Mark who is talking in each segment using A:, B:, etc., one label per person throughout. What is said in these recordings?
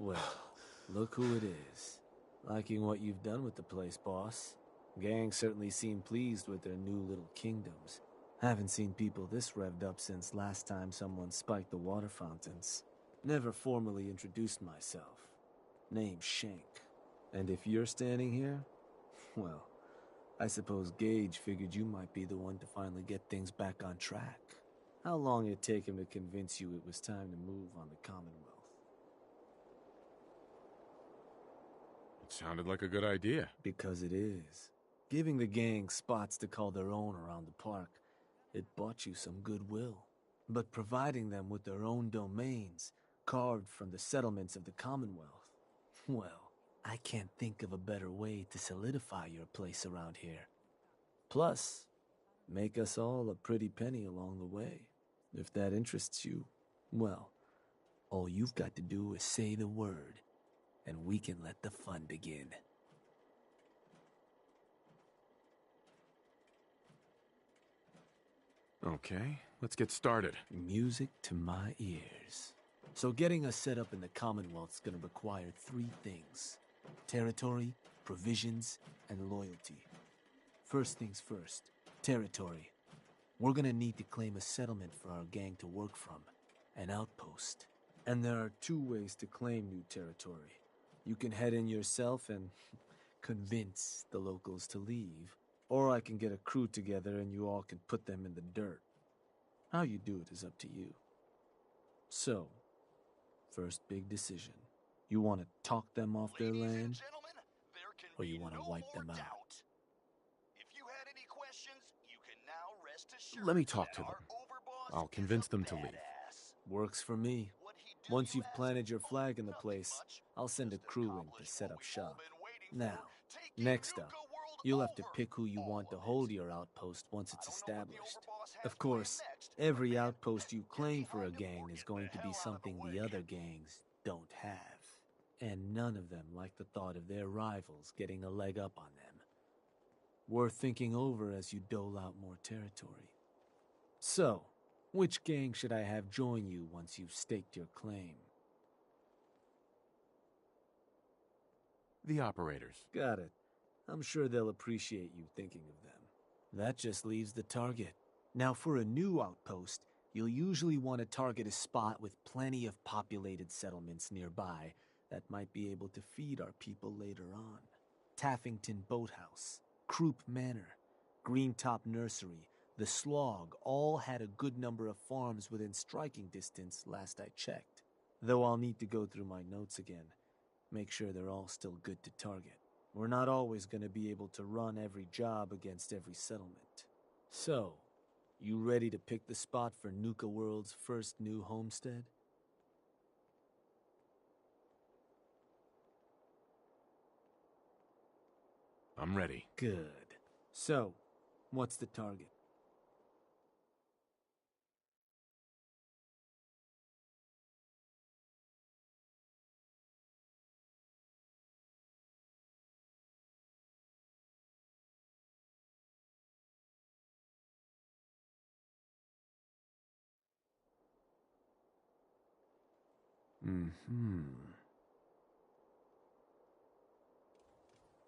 A: Well, look who it is. Liking what you've done with the place, boss. Gang certainly seem pleased with their new little kingdoms. Haven't seen people this revved up since last time someone spiked the water fountains. Never formally introduced myself. Name's Shank. And if you're standing here, well, I suppose Gage figured you might be the one to finally get things back on track. How long did it take him to convince you it was time to move on the Commonwealth?
B: It sounded like a good idea.
A: Because it is. Giving the gang spots to call their own around the park, it bought you some goodwill. But providing them with their own domains, carved from the settlements of the Commonwealth, well, I can't think of a better way to solidify your place around here. Plus, make us all a pretty penny along the way. If that interests you, well, all you've got to do is say the word, and we can let the fun begin.
B: Okay, let's get started.
A: Music to my ears. So getting us set up in the Commonwealth's gonna require 3 things. Territory, provisions, and loyalty. First things first, territory. We're gonna need to claim a settlement for our gang to work from, an outpost. And there are 2 ways to claim new territory. You can head in yourself and convince the locals to leave, or I can get a crew together and you all can put them in the dirt. How you do it is up to you. So, first big decision. You want to talk them off their land, or you want to wipe them out?
C: If you had any questions, you can now rest assured.
B: Let me talk to them. I'll convince them to leave.
A: Works for me. Once you've planted your flag in the place, I'll send a crew in to set up shop. Now, next up, you'll have to pick who you want to hold your outpost once it's established. Of course, every outpost you claim for a gang is going to be something the other gangs don't have. And none of them like the thought of their rivals getting a leg up on them. Worth thinking over as you dole out more territory. So, which gang should I have join you once you've staked your claim?
B: The operators.
A: Got it. I'm sure they'll appreciate you thinking of them. That just leaves the target. Now for a new outpost, you'll usually want to target a spot with plenty of populated settlements nearby that might be able to feed our people later on. Taffington Boathouse, Croup Manor, Greentop Nursery, the Slog all had a good number of farms within striking distance last I checked. Though I'll need to go through my notes again, make sure they're all still good to target. We're not always going to be able to run every job against every settlement. So, you ready to pick the spot for Nuka World's first new homestead?
B: I'm ready.
A: Good. So, what's the target?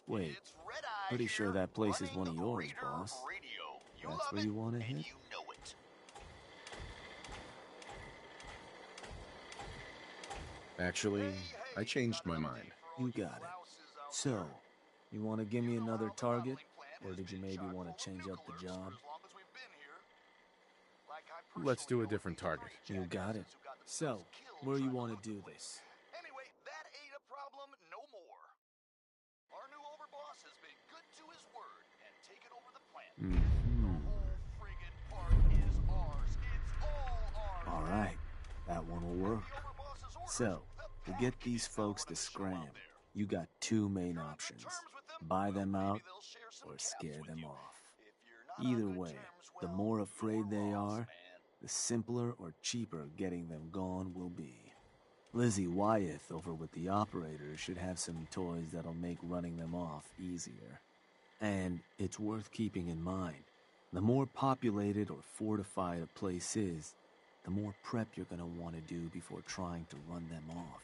A: Wait, pretty sure that place is one of yours, boss. That's where you want to hit?
D: Actually, I changed my mind.
A: You got it. So, you want to give me another target? Or did you maybe want to change up the job?
B: Let's do a different target.
A: You got it. So, where you want to do this?
C: Anyway, that ain't a problem no more. Our new overboss has been good to his word and taken over the plant. The whole friggin' park is ours. It's all ours.
A: All right, that one will work. So, to get these folks to scram, you got 2 main options. Buy them out, or scare them off. Either way, the more afraid they are, the simpler or cheaper getting them gone will be. Lizzie Wyeth over with the operators should have some toys that'll make running them off easier. And it's worth keeping in mind, the more populated or fortified a place is, the more prep you're gonna want to do before trying to run them off.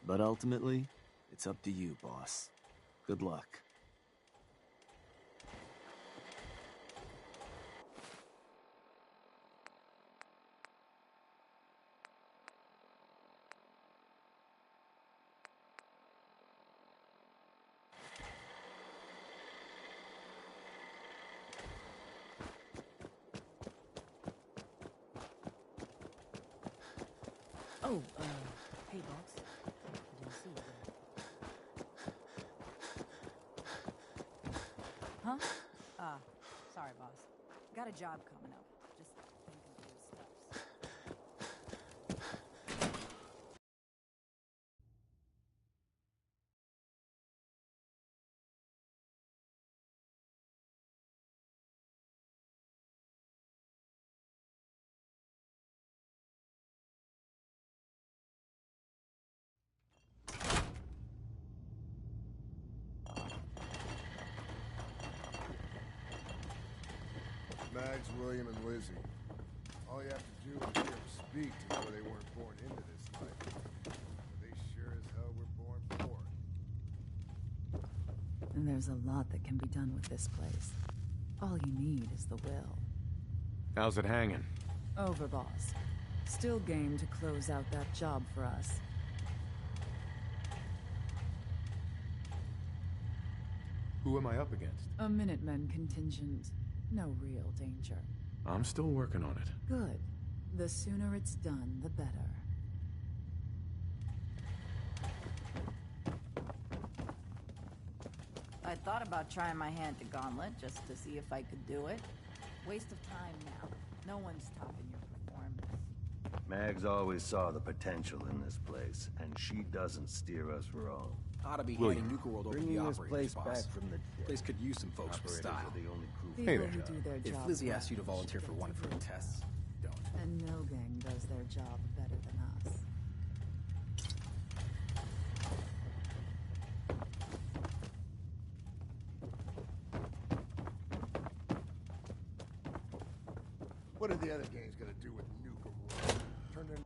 A: But ultimately, it's up to you, boss. Good luck.
E: Oh, hey, boss. I didn't see you there. Huh? Sorry, boss. Got a job coming up. Just thinking through stuff.
F: Mags, William, and Lizzie. All you have to do is hear them speak to know they weren't born into this life. But they sure as hell were born for it.
E: And there's a lot that can be done with this place. All you need is the will.
B: How's it hanging?
E: Over, boss. Still game to close out that job for us.
B: Who am I up against?
E: A Minutemen contingent. No real danger.
B: I'm still working on it.
E: Good. The sooner it's done, the better. I thought about trying my hand to Gauntlet just to see if I could do it. Waste of time now. No one's topping your performance.
G: Mags always saw the potential in this place, and she doesn't steer us wrong.
D: Ought to be
B: William,
D: handing Nuka World over to
G: Bringing
D: the
G: this
D: operators,
G: place
D: boss.
G: back from the dead.
D: Place could use some folks with
G: Operators
D: style.
G: are the only crew
E: People
B: Hey there.
E: who do their
D: If
E: job
D: Lizzie
E: well
D: asks you to volunteer for one of her tests, don't.
E: And no gang does their job better than us.
F: What are the other gangs gonna do with Nuka World? Turn them...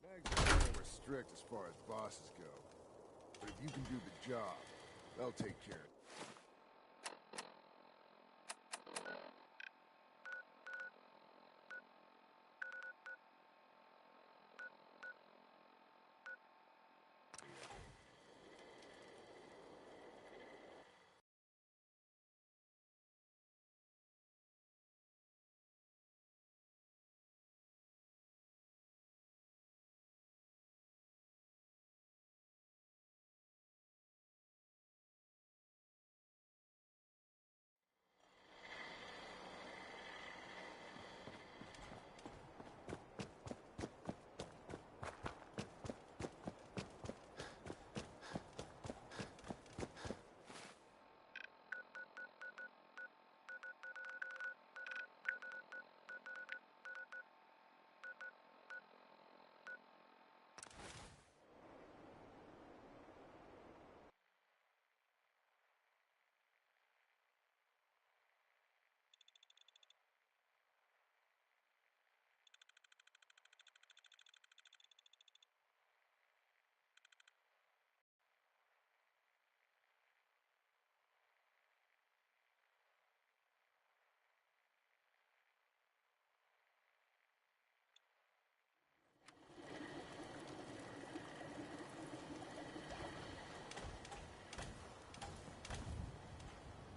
F: Mags are more strict as far as bosses go. But if you can do the job, they'll take care of it.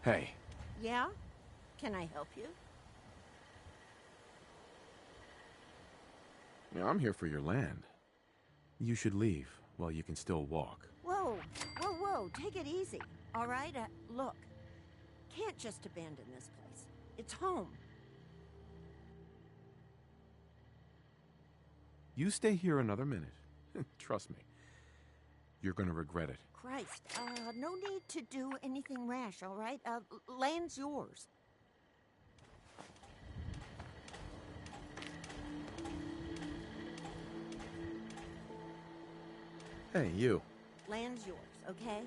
B: Hey,
H: Yeah? Can I help you?
B: I'm here for your land. You should leave while you can still walk.
H: Whoa, whoa, whoa, take it easy. All right, look. Can't just abandon this place. It's home.
B: You stay here another minute. Trust me. You're gonna regret it.
H: Christ, no need to do anything rash, all right? Land's yours.
B: Hey, you.
H: Land's yours, okay?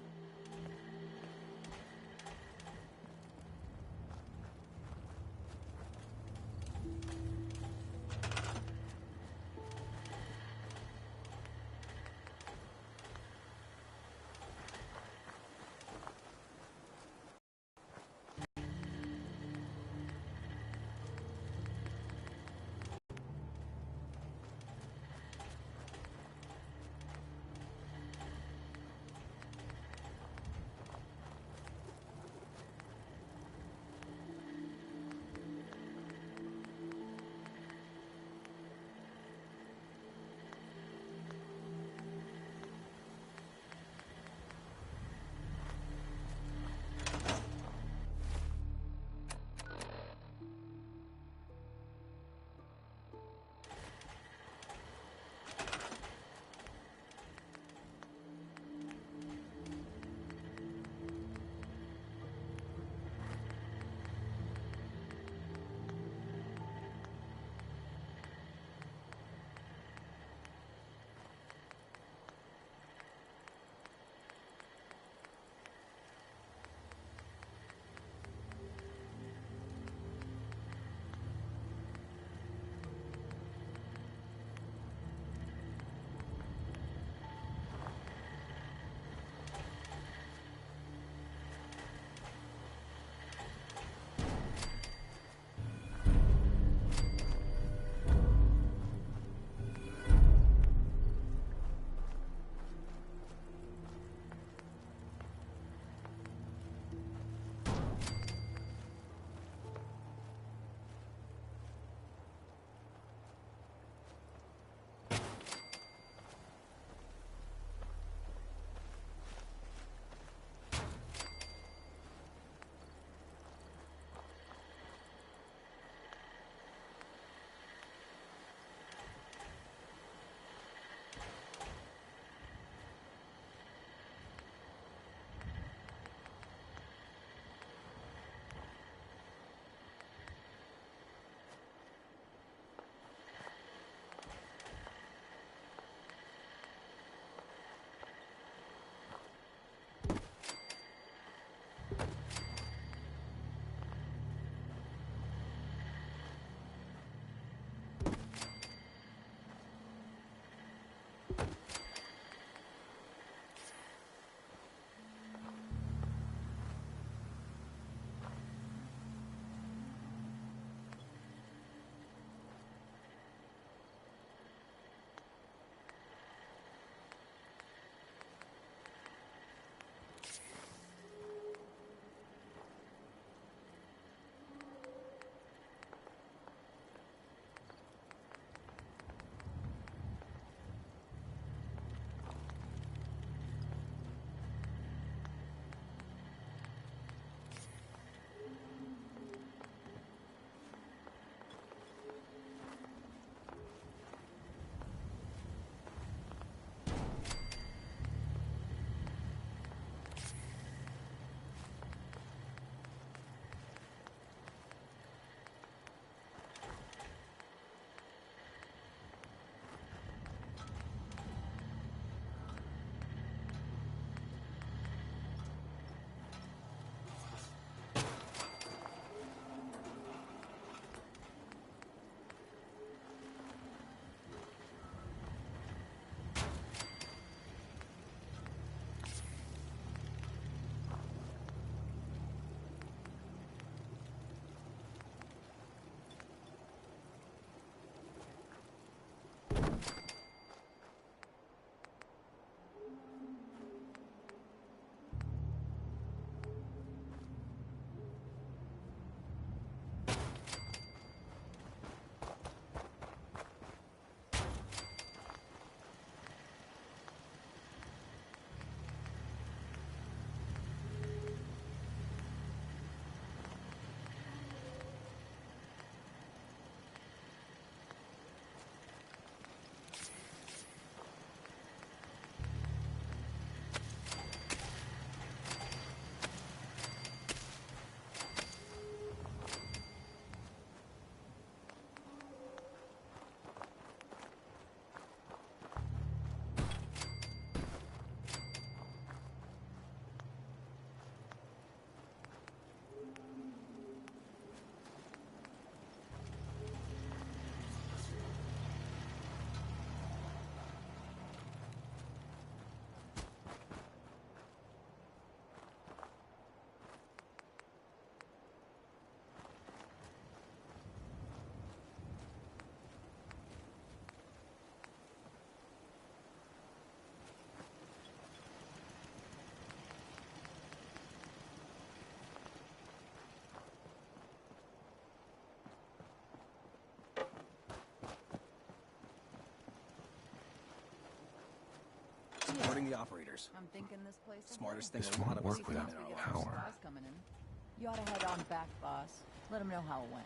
D: bring the operators.
E: I'm thinking this place will
D: Smartest
E: work.
D: thing
B: This
D: a lot
B: won't
D: of
B: work
D: us
B: without
D: in our
E: We get
D: lives.
E: some
B: power.
E: supplies coming in. You ought to head on back, boss. Let him know how it went.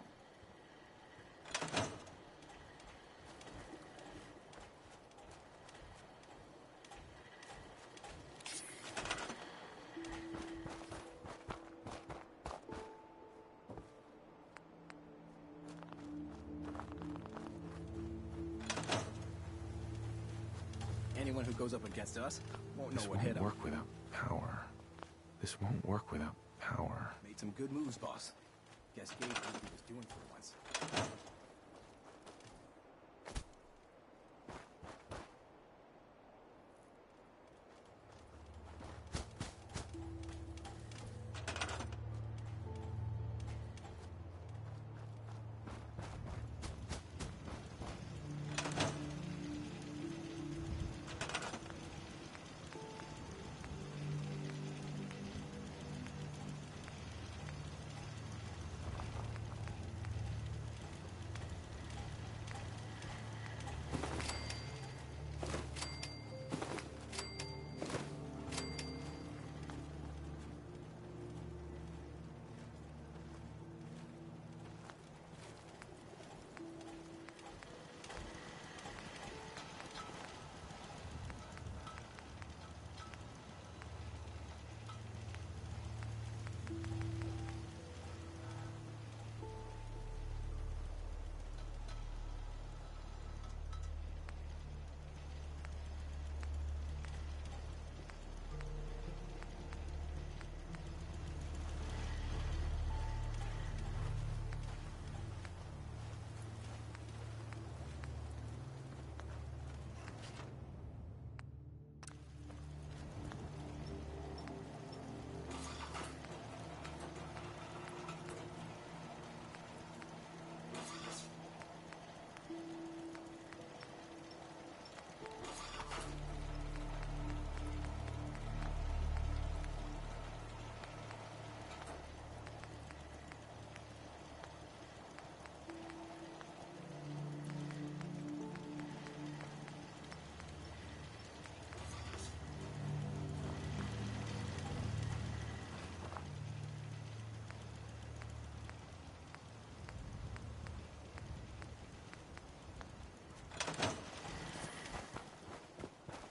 D: Anyone who goes up against us won't know
B: This
D: what hit
B: won't
D: him.
B: work without power. This won't work without power.
D: Made some good moves, boss. Guess Gabe knew what he was doing for once.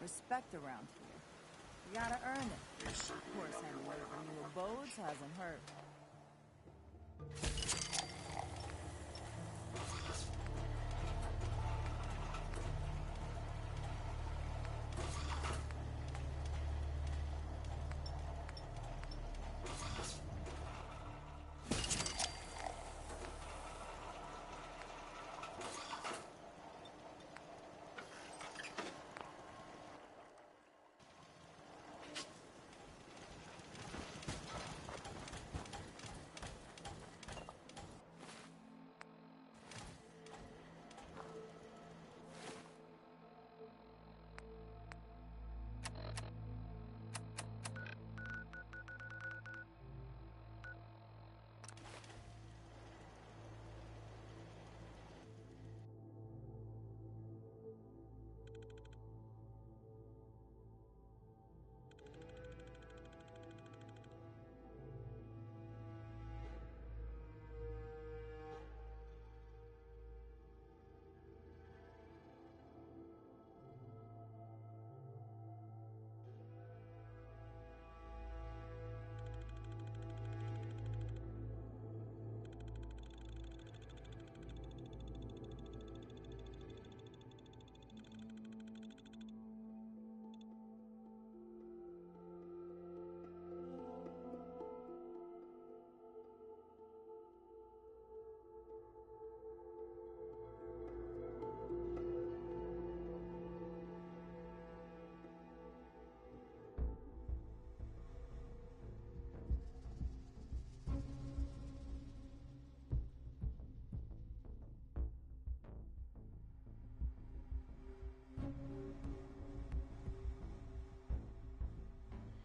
E: Respect around here. You gotta earn it. Of course, any word from new abodes hasn't hurt.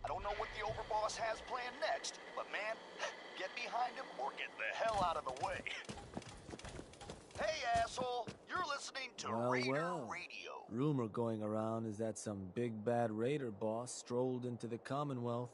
C: I don't know what the overboss has planned next, but man, get behind him or get the hell out of the way. Hey, asshole, you're listening to
A: Well,
C: Raider
A: well.
C: Radio.
A: Rumor going around is that some big bad raider boss strolled into the Commonwealth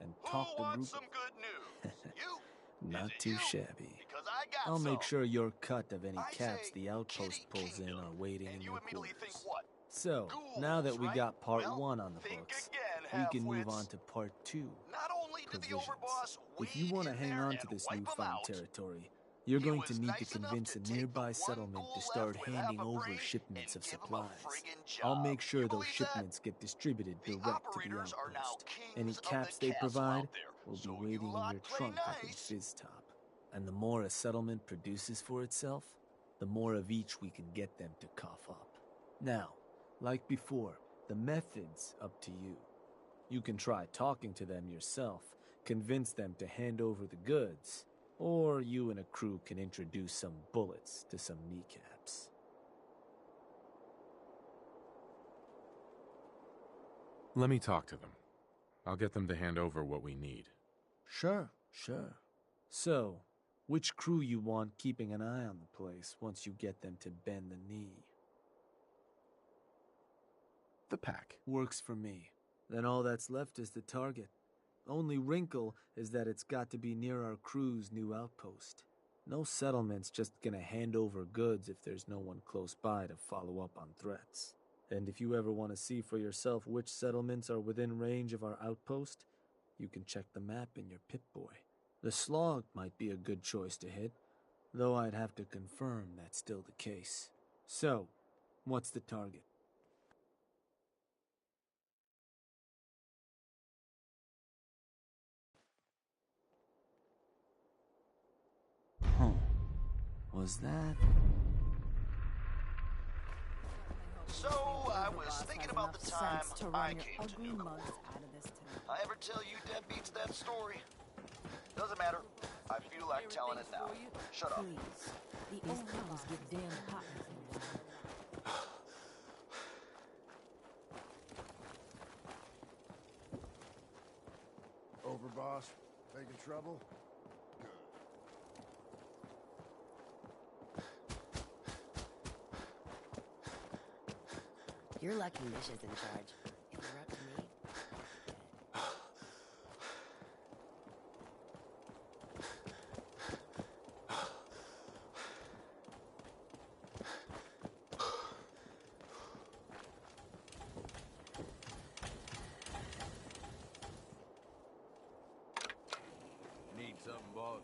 A: and talked
C: Who
A: a group
C: wants some good news? You?
A: Not
C: Is it
A: too
C: you?
A: shabby.
C: Because I got
A: I'll
C: some.
A: make sure your cut of any
C: I
A: caps
C: say
A: the outpost
C: Kitty
A: pulls in
C: Kingdom,
A: are waiting
C: and
A: in
C: you
A: your
C: immediately
A: quarters.
C: think what?
A: So, now that
C: Ghouls,
A: we
C: right?
A: got part
C: Well,
A: 1 on the
C: think
A: books,
C: again,
A: we can move
C: half-wits.
A: on to part 2.
C: Not only did the
A: Provisions.
C: overboss
A: If you
C: wade
A: want to
C: in
A: hang
C: there
A: on to
C: and
A: this
C: wipe 'em
A: newfound
C: out,
A: territory, you're
C: he
A: going to
C: was
A: need to
C: nice enough
A: convince
C: to
A: a
C: take the
A: nearby
C: one
A: settlement
C: ghoul
A: to start
C: left with
A: handing
C: half a
A: over
C: brain
A: shipments
C: and
A: of
C: give him a
A: supplies.
C: friggin'
A: I'll
C: job.
A: make sure
C: You
A: those
C: believe that?
A: shipments get distributed
C: The
A: direct to the
C: operators are now
A: outpost.
C: kings
A: Any
C: of the
A: caps they
C: castle
A: provide
C: out there,
A: will
C: so
A: be
C: you
A: waiting in
C: lot
A: your
C: play
A: trunk up in
C: nice.
A: Fizztop. And the more a settlement produces for itself, the more of each we can get them to cough up. Now, like before, the method's up to you. You can try talking to them yourself, convince them to hand over the goods, or you and a crew can introduce some bullets to some kneecaps.
B: Let me talk to them. I'll get them to hand over what we need.
A: Sure. So, which crew you want keeping an eye on the place once you get them to bend the knee?
B: The pack.
A: Works for me. Then all that's left is the target. Only wrinkle is that it's got to be near our crew's new outpost. No settlement's just gonna hand over goods if there's no one close by to follow up on threats. And if you ever want to see for yourself which settlements are within range of our outpost, you can check the map in your Pip-Boy. The Slog might be a good choice to hit, though I'd have to confirm that's still the case. So, what's the target? Was that?
C: So, I was thinking about the time I came to Nuka. I ever tell you deadbeats that story? Doesn't matter. I feel like telling it now. Shut up.
E: These powers get damn hot.
F: Overboss, making trouble?
I: You're lucky Misha's in charge. If it were up to me,
F: Need something, boss?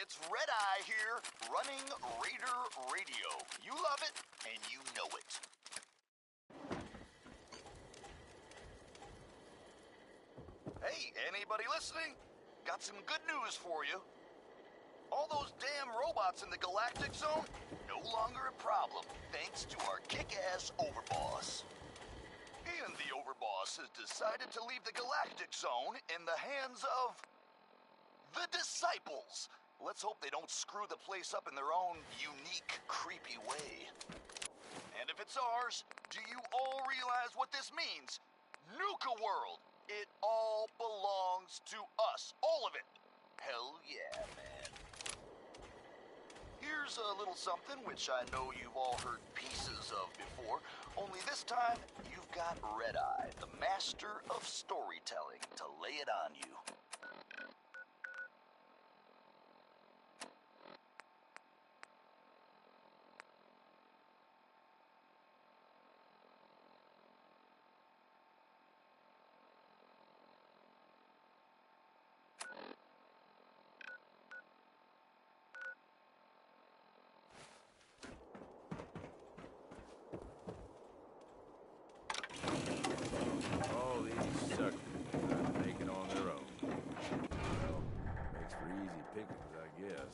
C: It's Red Eye here, running Raider Radio. You love it, and you know it. Anybody listening? Got some good news for you. All those damn robots in the Galactic Zone, no longer a problem, thanks to our kick-ass Overboss. And the Overboss has decided to leave the Galactic Zone in the hands of the Disciples. Let's hope they don't screw the place up in their own unique, creepy way. And if it's ours, do you all realize what this means? Nuka World! It all belongs to us. All of it. Hell yeah, man. Here's a little something which I know you've all heard pieces of before, only this time you've got Red Eye, the master of storytelling, to lay it on you.
B: All these suckers are making on their own. Well, makes for easy pickings, I guess.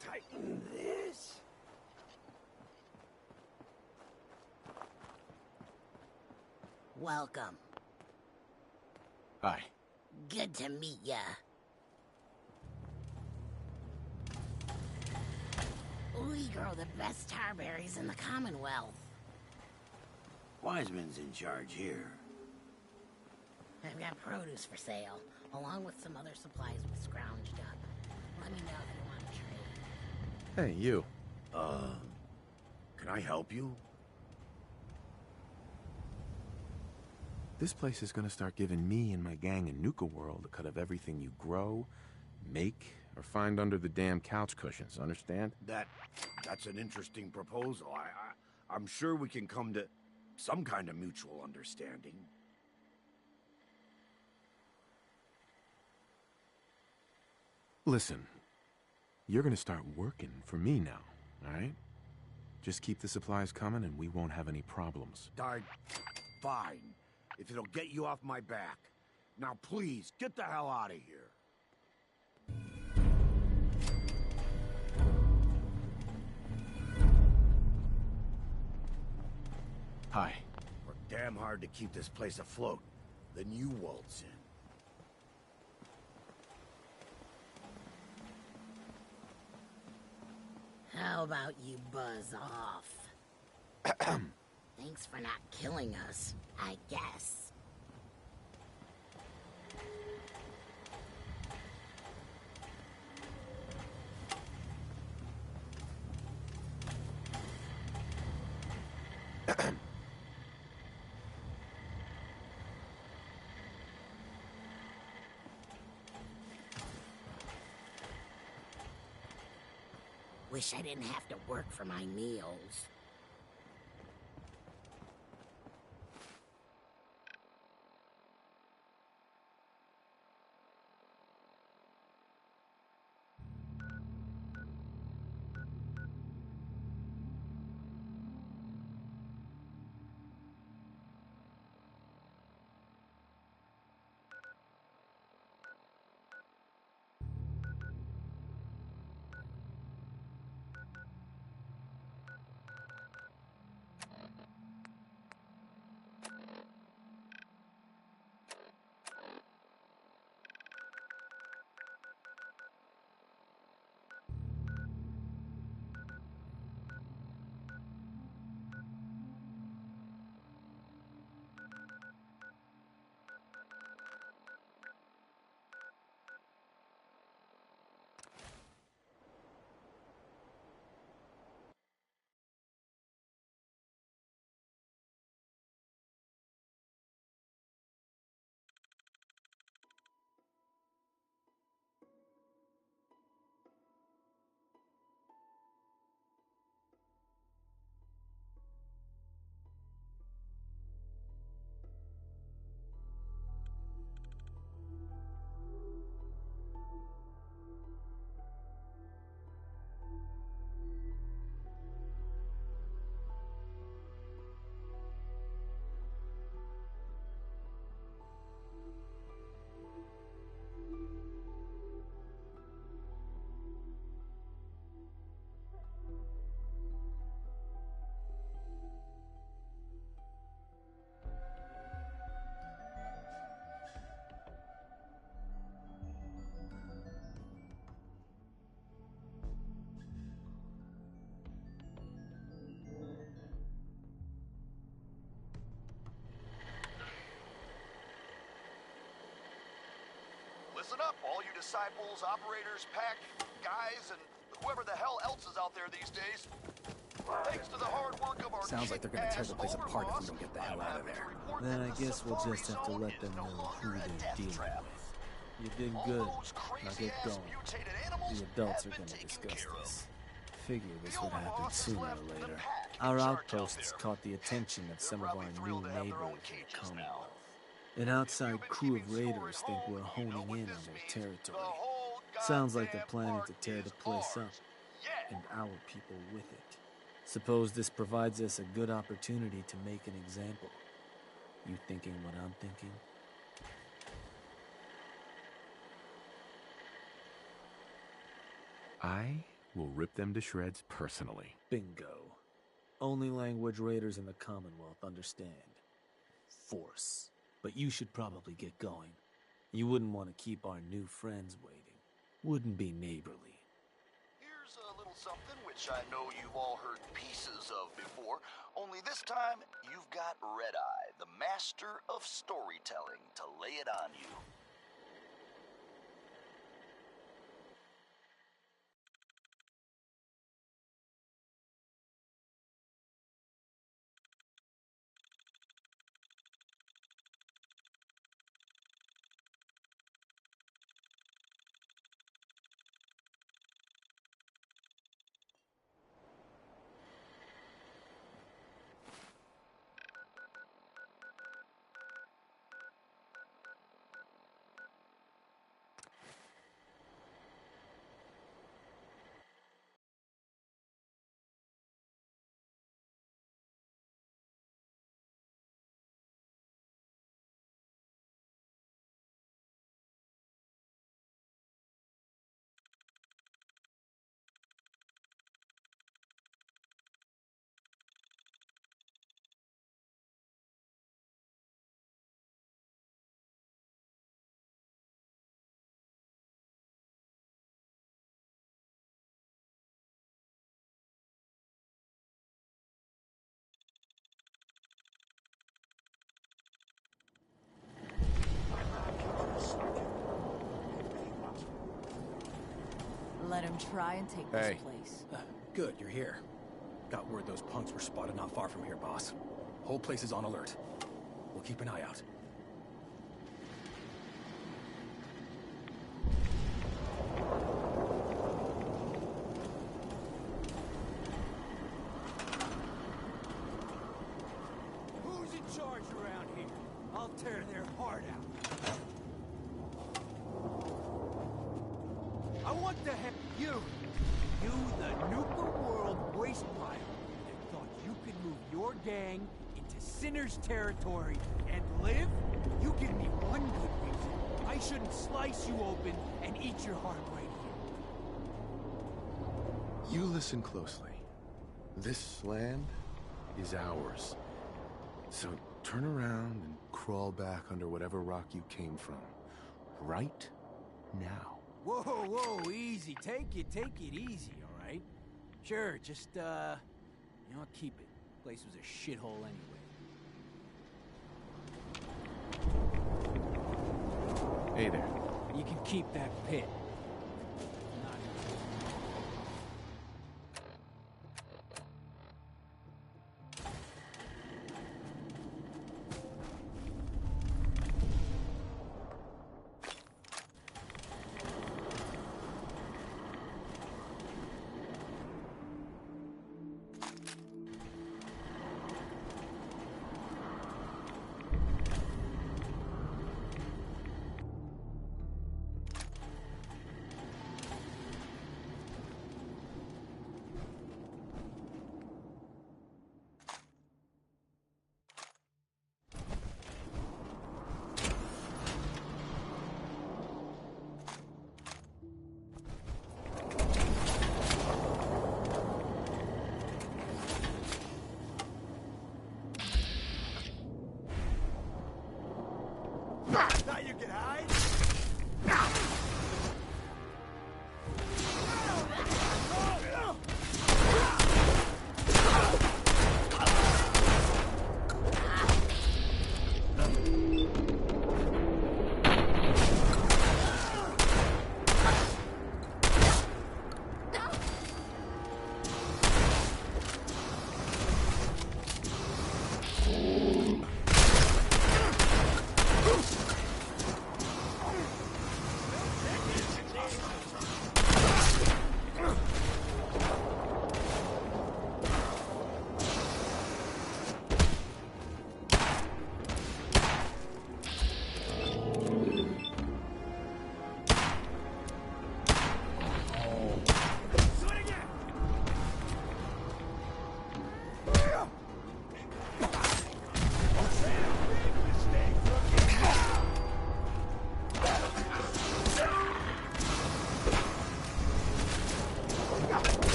G: Tighten this.
I: Welcome.
B: Hi.
I: Good to meet ya. We grow the best tarberries in the Commonwealth.
J: Wiseman's in charge here.
I: I've got produce for sale, along with some other supplies we scrounged up. Let me know if you want to trade.
B: Hey, you.
J: Can I help you?
B: This place is gonna start giving me and my gang in Nuka World a cut of everything you grow, make, or find under the damn couch cushions, understand?
J: That's an interesting proposal. I'm sure we can come to some kind of mutual understanding.
B: Listen, you're gonna start working for me now, alright? Just keep the supplies coming and we won't have any problems.
J: Fine. If it'll get you off my back. Now please, get the hell out of here.
B: Hi.
J: Work damn hard to keep this place afloat. Then you waltz in.
I: How about you buzz off? Thanks for not killing us, I guess. Wish I didn't have to work for my meals.
C: Listen up, all you disciples, operators, pack, guys, and whoever the hell else is out there these days. Thanks to the hard work of our
D: Sounds like they're gonna tear the place apart if we don't get the hell out of there.
A: Then I guess we'll just have to let them know who they're dealing with. You did good. Now get going. The adults are gonna discuss this. Figure this would happen sooner or later. Our outposts caught the attention of some of our new neighbors in the Commonwealth. An outside crew of raiders think we're honing in on their territory. Sounds like they're planning to tear the place up, and our people with it. Suppose this provides us a good opportunity to make an example. You thinking what I'm thinking?
B: I will rip them to shreds personally.
A: Bingo. Only language raiders in the Commonwealth understand. Force. But you should probably get going. You wouldn't want to keep our new friends waiting. Wouldn't be neighborly.
C: Here's a little something which I know you've all heard pieces of before, only this time you've got Red Eye, the master of storytelling, to lay it on you.
E: Let him try and take this place.
D: Good, you're here. Got word those punks were spotted not far from here, boss. Whole place is on alert. We'll keep an eye out.
K: Who's in charge around here? I'll tear their heart out. I want the heck you, the Nuka World waste pile, that thought you could move your gang into Sinner's territory and live? You give me one good reason I shouldn't slice you open and eat your heart right here.
B: You listen closely. This land is ours. So turn around and crawl back under whatever rock you came from. Right now.
K: Whoa, whoa, easy. Take it easy, all right? Sure, just, keep it. Place was a shithole anyway.
B: Hey there.
K: You can keep that pit.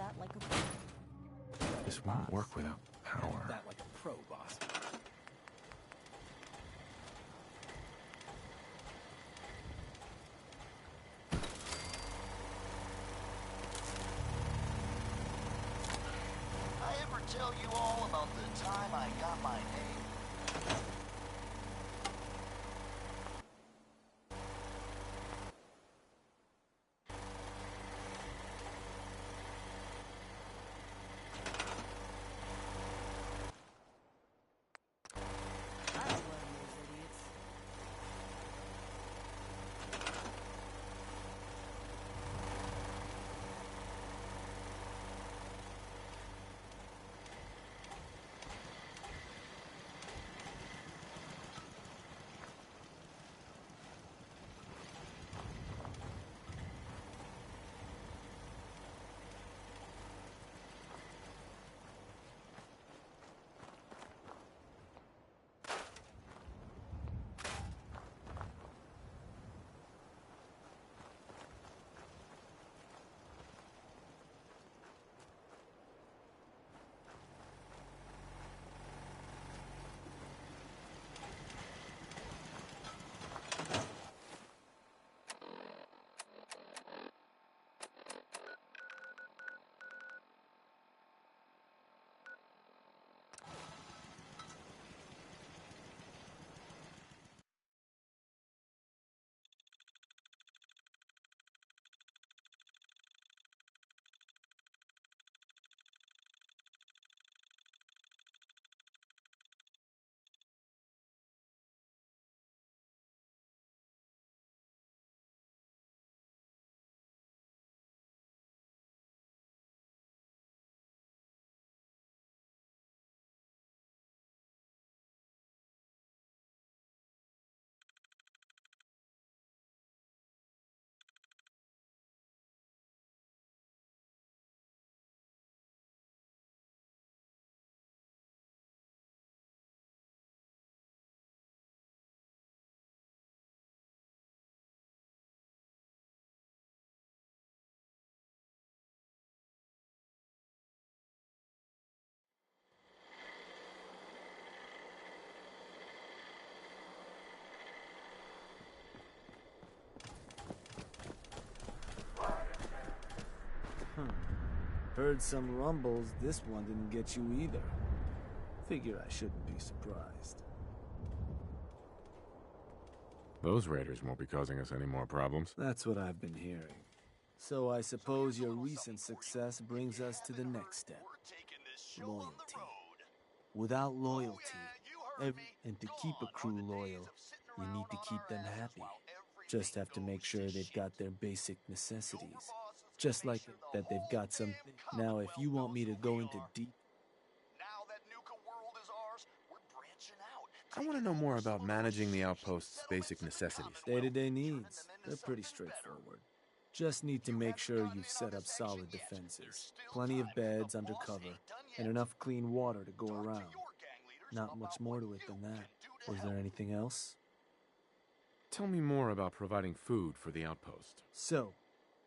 E: that like a...
B: This won't work without power.
D: That like a pro, boss.
C: I ever tell you all about the time I got my name?
E: I don't blame those idiots.
A: Heard some rumbles, this one didn't get you either. Figure I shouldn't be surprised.
B: Those raiders won't be causing us any more problems.
A: That's what I've been hearing. So I suppose your recent success brings us to the next step. Loyalty. Without loyalty, and to keep a crew loyal, you need to keep them happy. Just have to make sure they've got their basic necessities. Just like that they've got some... Now, if you want me to go into deep...
C: Now that Nuka World is ours, we're branching out.
B: I want to know more about managing the outpost's basic necessities.
A: Day-to-day needs. They're pretty straightforward. Just need to make sure you've set up solid defenses. Plenty of beds under cover, and enough clean water to go around. Not much more to it than that. Was there anything else?
B: Tell me more about providing food for the outpost.
A: So,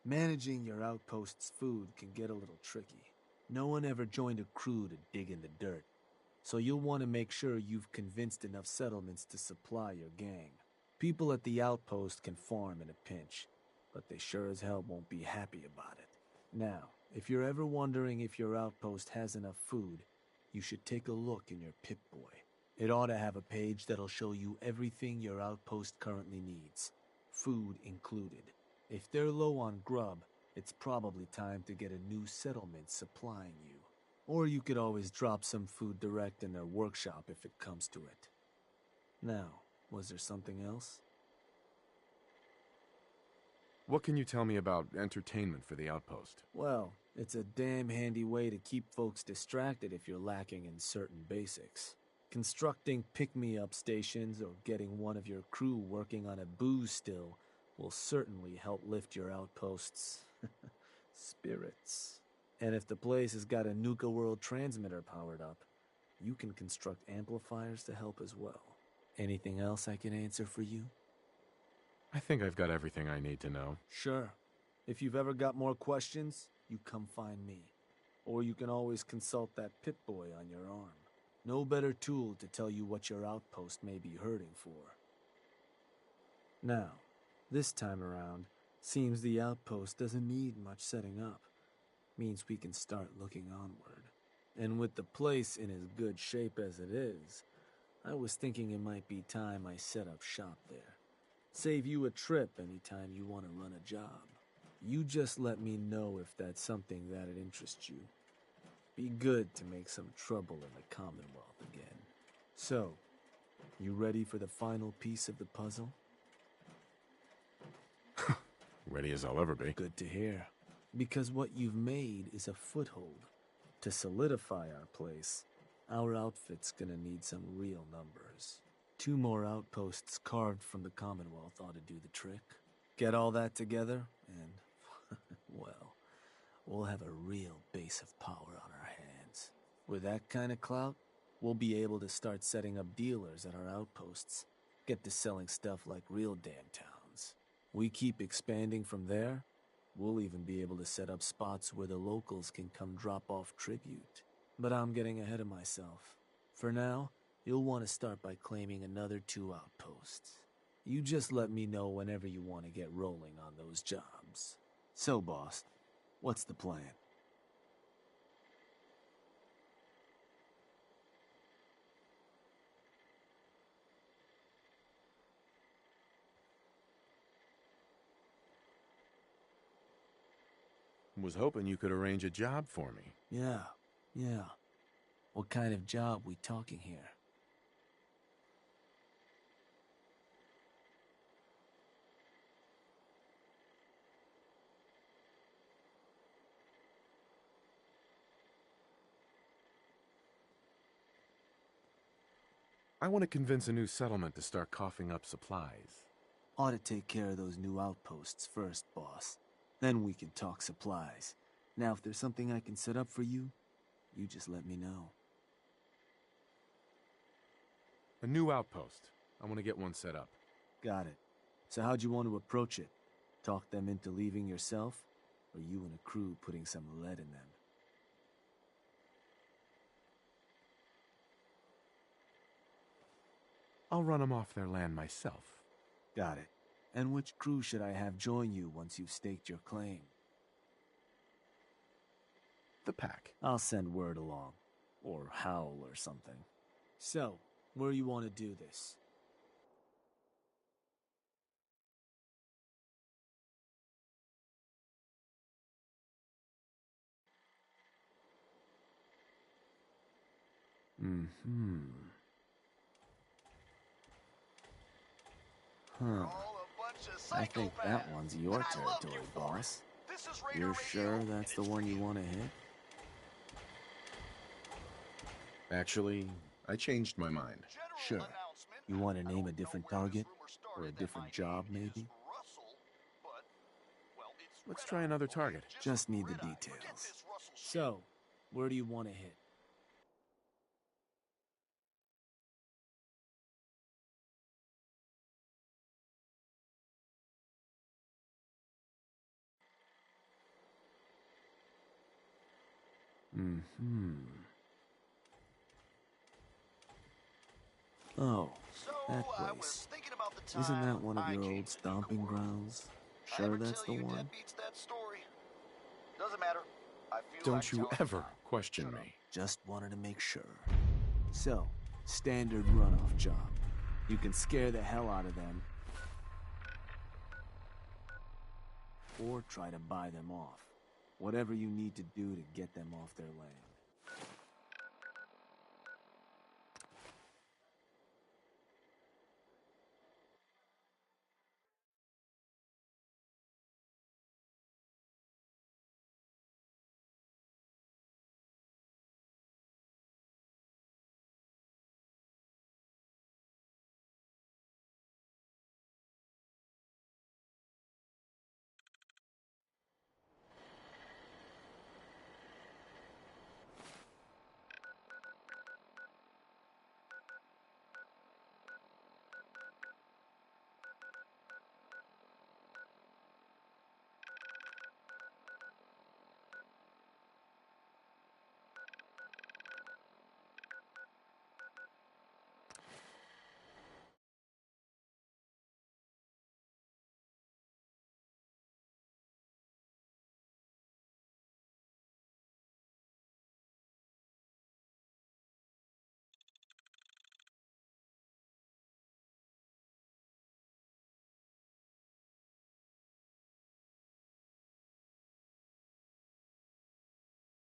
A: managing your outpost's food can get a little tricky. No one ever joined a crew to dig in the dirt, so you'll want to make sure you've convinced enough settlements to supply your gang. People at the outpost can farm in a pinch, but they sure as hell won't be happy about it. Now, if you're ever wondering if your outpost has enough food, you should take a look in your Pip-Boy. It ought to have a page that'll show you everything your outpost currently needs, food included. If they're low on grub, it's probably time to get a new settlement supplying you. Or you could always drop some food direct in their workshop if it comes to it. Now, was there something else?
B: What can you tell me about entertainment for the outpost?
A: Well, it's a damn handy way to keep folks distracted if you're lacking in certain basics. Constructing pick-me-up stations or getting one of your crew working on a booze still will certainly help lift your outpost's spirits. And if the place has got a Nuka World transmitter powered up, you can construct amplifiers to help as well. Anything else I can answer for you?
B: I think I've got everything I need to know.
A: Sure. If you've ever got more questions, you come find me. Or you can always consult that Pip-Boy on your arm. No better tool to tell you what your outpost may be hurting for. Now, this time around, seems the outpost doesn't need much setting up. Means we can start looking onward. And with the place in as good shape as it is, I was thinking it might be time I set up shop there. Save you a trip anytime you want to run a job. You just let me know if that's something that'd interest you. Be good to make some trouble in the Commonwealth again. So, you ready for the final piece of the puzzle?
B: Ready as I'll ever be.
A: Good to hear. Because what you've made is a foothold. To solidify our place, our outfit's gonna need some real numbers. 2 more outposts carved from the Commonwealth ought to do the trick. Get all that together, and, well, we'll have a real base of power on our hands. With that kind of clout, we'll be able to start setting up dealers at our outposts. Get to selling stuff like real damn towns. We keep expanding from there, we'll even be able to set up spots where the locals can come drop off tribute. But I'm getting ahead of myself. For now, you'll want to start by claiming another 2 outposts. You just let me know whenever you want to get rolling on those jobs. So, boss, what's the plan?
B: Was hoping you could arrange a job for me.
A: Yeah. What kind of job we talking here?
B: I want to convince a new settlement to start coughing up supplies.
A: Ought to take care of those new outposts first, boss. Then we can talk supplies. Now, if there's something I can set up for you, you just let me know.
B: A new outpost. I want to get one set up.
A: Got it. So how'd you want to approach it? Talk them into leaving yourself? Or you and a crew putting some lead in them?
B: I'll run them off their land myself.
A: Got it. And which crew should I have join you once you've staked your claim?
B: The pack.
A: I'll send word along. Or Howl or something. So, where you want to do this? Huh. I think that one's your territory, boss. You're sure that's the one you want to hit?
B: Actually, I changed my mind.
A: Sure. You want to name a different target? Or a different job, maybe?
B: Let's try another target.
A: Just need the details. So, where do you want to hit? Oh, that place. Isn't that one of your old stomping grounds? Sure that's the one?
C: Doesn't matter.
B: Don't you ever question me.
A: Just wanted to make sure. So, standard runoff job. You can scare the hell out of them. Or try to buy them off. Whatever you need to do to get them off their land.